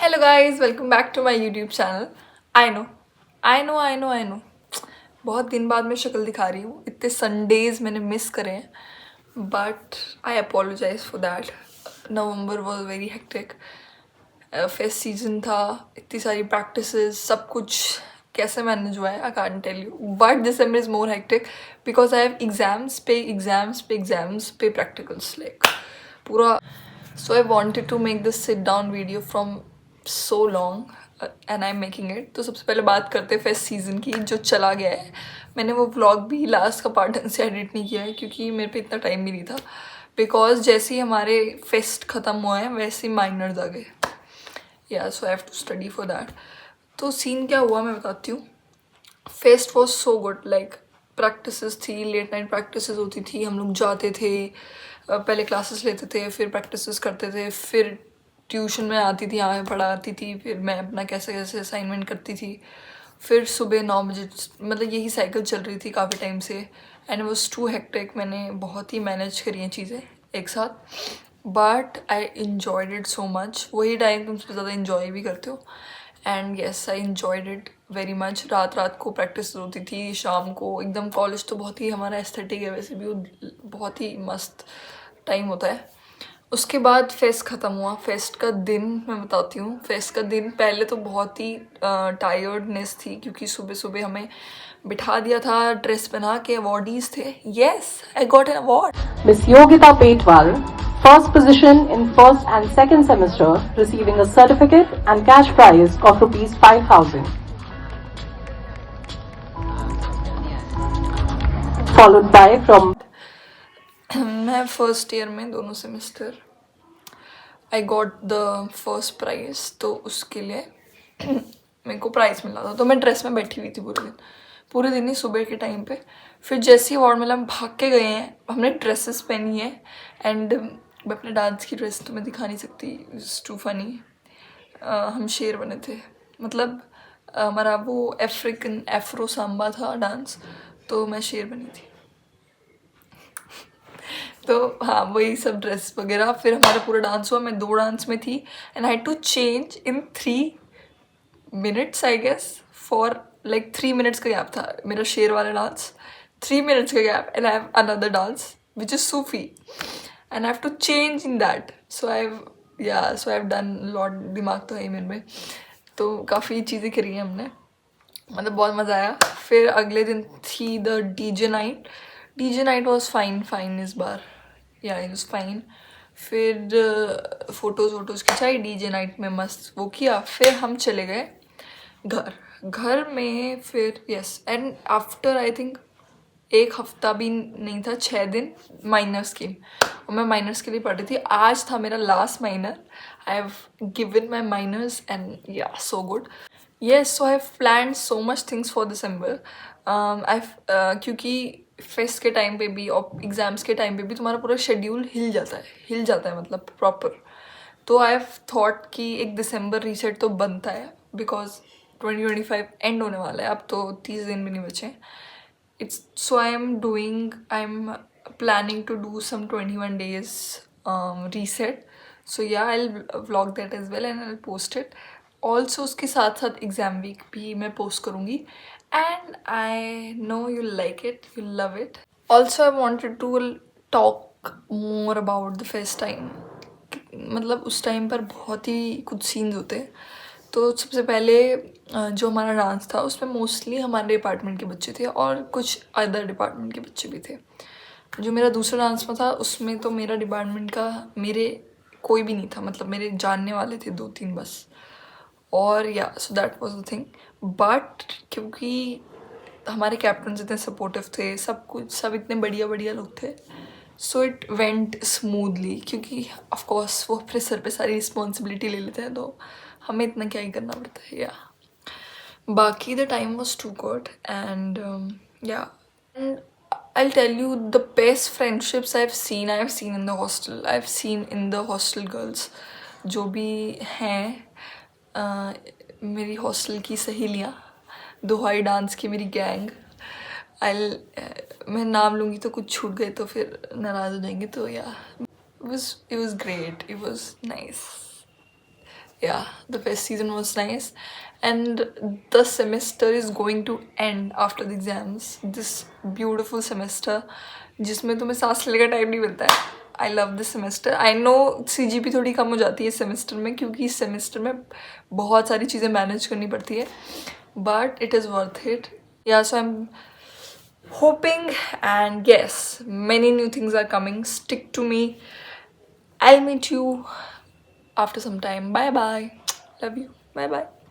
Hello guys, welcome back to my YouTube channel. I know बहुत दिन बाद मैं शक्ल दिखा रही हूँ। इतने संडेज मैंने मिस करे हैं, but I apologise for that. November was very hectic. Fest season था, इतनी सारी प्रैक्टिसेस, सब कुछ कैसे मैनेज हुआ है I can't tell you. But December is more hectic because I have exams पे प्रैक्टिकल्स, लाइक पूरा। So I wanted to make this sit down video from so long and I'm making it. तो सबसे पहले बात करते हैं fest season की जो चला गया है। मैंने वो व्लॉग भी लास्ट का पार्ट ढंग से एडिट नहीं किया है क्योंकि मेरे पे इतना टाइम भी नहीं था। बिकॉज जैसे ही हमारे फेस्ट ख़त्म हुआ है वैसे ही माइनर्स आ गए। Yeah so I have to study for that. तो सीन क्या हुआ मैं बताती हूँ। Fest was so good, like practices थी, लेट नाइट प्रैक्टिसेस होती थी, हम लोग जाते थे, पहले क्लासेस लेते थे, फिर प्रैक्टिसेस करते थे, फिर ट्यूशन में आती थी, यहाँ पढ़ाती थी, फिर मैं अपना कैसे कैसे असाइनमेंट करती थी, फिर सुबह 9 बजे, मतलब यही साइकिल चल रही थी काफ़ी टाइम से। And it was too hectic. मैंने बहुत ही मैनेज करी हैं चीज़ें एक साथ, but I enjoyed it so much. वही टाइम तुम सबसे ज़्यादा इन्जॉय भी करते हो। And yes, I enjoyed it very much. रात रात को प्रैक्टिस होती थी, शाम को एकदम। कॉलेज तो बहुत ही हमारा एस्थेटिक है वैसे भी, वो बहुत ही मस्त टाइम होता है। उसके बाद फेस्ट ख़त्म हुआ। फेस्ट का दिन मैं बताती हूँ। फेस्ट का दिन पहले तो बहुत ही टायर्डनेस थी क्योंकि सुबह सुबह हमें बिठा दिया था, ड्रेस पहना के। अवॉर्डीज थे। Yes, I got an award. Miss Yogita Petwal, first position in first and second semester, receiving a certificate and cash prize of rupees 5,000. Followed by from मैं फर्स्ट ईयर में दोनों semester I got the first prize, तो उसके लिए मेरे को price मिला था। तो मैं ड्रेस में बैठी हुई थी पूरे दिन ही, सुबह के टाइम पे। फिर जैसे ही अवार्ड मिला हम भाग के गए हैं, हमने ड्रेसेस पहनी है। एंड मैं अपने डांस की ड्रेस तो मैं दिखा नहीं सकती, इट्स टू फनी। हम शेर बने थे, मतलब हमारा वो अफ्रीकन एफ्रो सांबा था डांस, तो मैं शेर बनी थी। तो हाँ, वही सब ड्रेस वगैरह। फिर हमारा पूरा डांस हुआ, मैं 2 डांस में थी and I to change in 3 minutes I guess, for like 3 minutes का गैप था मेरा शेर वाला डांस, 3 minutes का gap. And I have another dance which is Sufi and I have to change in that. So I have done lot. दिमाग तो है ही मेरे में, तो काफ़ी चीज़ें करी हैं हमने, मतलब बहुत मज़ा आया। फिर अगले दिन थी the DJ night. DJ night was fine इस बार, या इट वॉज फाइन। फिर फोटोज़ खिंचाई डीजे नाइट में, मस्त वो किया। फिर हम चले गए घर में। फिर yes, and after I think 1 हफ्ता भी नहीं था, 6 दिन माइनर्स की, और मैं माइनर्स के लिए पढ़ रही थी। आज था मेरा last minor. I have given my minors and yeah so good. Yes, so I have plan so much things for December. क्योंकि फेस्ट के टाइम पे भी और एग्ज़ाम्स के टाइम पे भी तुम्हारा पूरा शेड्यूल हिल जाता है मतलब प्रॉपर। तो आई हैव थॉट कि एक दिसंबर रीसेट तो बनता है, बिकॉज 2025 एंड होने वाला है, अब तो 30 दिन भी नहीं बचे। It's so I'm planning to do some 21 days reset. So yeah, I'll vlog that as well and I'll post it. Also उसके साथ साथ एग्ज़ाम वीक भी मैं पोस्ट करूँगी and I know you'll like it, you'll love it. Also I wanted to talk more about the first time. मतलब उस time पर बहुत ही कुछ सीन्स होते हैं। तो सबसे पहले जो हमारा डांस था उसमें मोस्टली हमारे डिपार्टमेंट के बच्चे थे और कुछ अदर डिपार्टमेंट के बच्चे भी थे। जो मेरा दूसरा डांस में था उसमें तो मेरा डिपार्टमेंट का मेरे कोई भी नहीं था, मतलब मेरे जानने वाले थे 2-3 बस। और या so that was the thing. But क्योंकि हमारे कैप्टन इतने सपोर्टिव थे, सब कुछ, सब इतने बढ़िया बढ़िया लोग थे, सो इट वेंट स्मूथली। क्योंकि ऑफकोर्स वो अपने सर पे सारी रिस्पॉन्सिबिलिटी ले लेते हैं, तो हमें इतना क्या ही करना पड़ता है। या बाकी the time was too good and या and I'll tell you the best friendships I've seen in the hostel. I've seen in the hostel girls, जो भी हैं मेरी हॉस्टल की सहेलियाँ, दोहाई डांस की मेरी गैंग। मैं नाम लूँगी तो कुछ छूट गए तो फिर नाराज़ हो जाएंगे, तो या it was great, it was nice. yeah, the fest season was nice, and the semester is going to end after the exams. This beautiful semester जिसमें तुम्हें सांस लेने का टाइम नहीं मिलता है. I love this semester. I know CGP थोड़ी कम हो जाती है इस सेमेस्टर में, क्योंकि इस सेमेस्टर में बहुत सारी चीज़ें मैनेज करनी पड़ती है, but it is worth it. Yeah, so I'm hoping, and yes, many new things are coming. Stick to me. I'll meet you after some time. Bye bye. Love you. Bye bye.